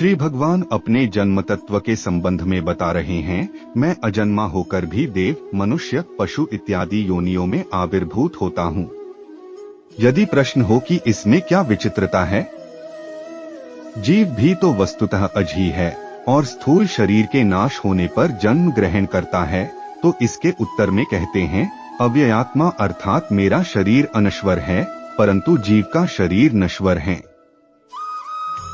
श्री भगवान अपने जन्म तत्व के संबंध में बता रहे हैं, मैं अजन्मा होकर भी देव, मनुष्य, पशु इत्यादि योनियों में आविर्भूत होता हूँ। यदि प्रश्न हो कि इसमें क्या विचित्रता है, जीव भी तो वस्तुतः अज ही है और स्थूल शरीर के नाश होने पर जन्म ग्रहण करता है, तो इसके उत्तर में कहते हैं, अव्ययात्मा अर्थात मेरा शरीर अनश्वर है, परंतु जीव का शरीर नश्वर है।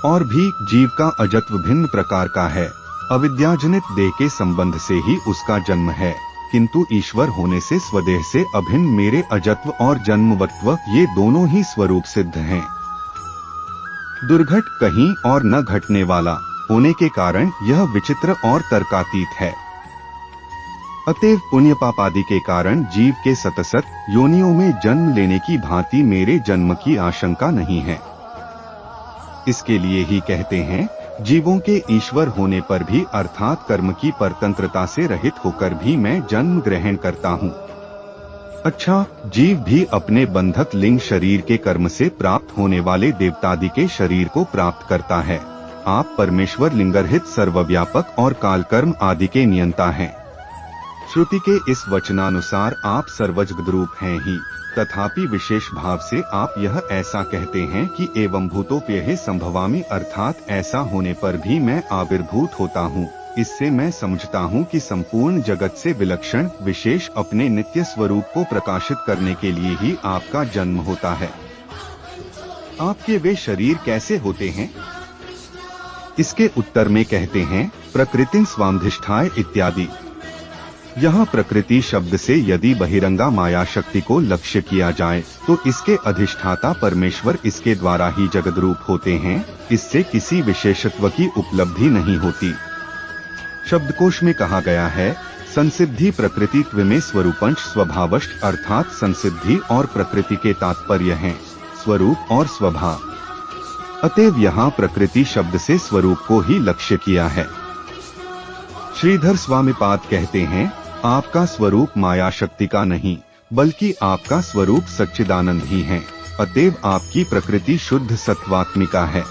और भी जीव का अजत्व भिन्न प्रकार का है। अविद्याजनित देह के संबंध से ही उसका जन्म है, किंतु ईश्वर होने से स्वदेह से अभिन्न मेरे अजत्व और जन्मवत्व ये दोनों ही स्वरूप सिद्ध हैं। दुर्घट कहीं और न घटने वाला होने के कारण यह विचित्र और तर्कातीत है। अतएव पुण्य पापादि के कारण जीव के सतसत योनियों में जन्म लेने की भांति मेरे जन्म की आशंका नहीं है। इसके लिए ही कहते हैं, जीवों के ईश्वर होने पर भी अर्थात कर्म की परतंत्रता से रहित होकर भी मैं जन्म ग्रहण करता हूँ। अच्छा, जीव भी अपने बंधक लिंग शरीर के कर्म से प्राप्त होने वाले देवतादि के शरीर को प्राप्त करता है। आप परमेश्वर लिंगरहित सर्वव्यापक और कालकर्म आदि के नियंता हैं। श्रुति के इस वचनानुसार आप सर्वजगद रूप हैं ही, तथापि विशेष भाव से आप यह ऐसा कहते हैं कि एवं भूतोप्यहे संभवामि अर्थात ऐसा होने पर भी मैं आविर्भूत होता हूँ। इससे मैं समझता हूँ कि संपूर्ण जगत से विलक्षण विशेष अपने नित्य स्वरूप को प्रकाशित करने के लिए ही आपका जन्म होता है। आपके वे शरीर कैसे होते हैं? इसके उत्तर में कहते हैं, प्रकृतिं स्वामधिष्ठाय इत्यादि। यहाँ प्रकृति शब्द से यदि बहिरंगा माया शक्ति को लक्ष्य किया जाए तो इसके अधिष्ठाता परमेश्वर इसके द्वारा ही जगद रूप होते हैं। इससे किसी विशेषत्व की उपलब्धि नहीं होती। शब्दकोश में कहा गया है, संसिद्धि प्रकृतित्व में स्वरूपंश स्वभावष्ट अर्थात संसिद्धि और प्रकृति के तात्पर्य हैं स्वरूप और स्वभाव। अतएव यहाँ प्रकृति शब्द से स्वरूप को ही लक्ष्य किया है। श्रीधर स्वामीपाद कहते हैं, आपका स्वरूप माया शक्ति का नहीं बल्कि आपका स्वरूप सच्चिदानंद ही है। अतएव आपकी प्रकृति शुद्ध सत्वात्मिका है।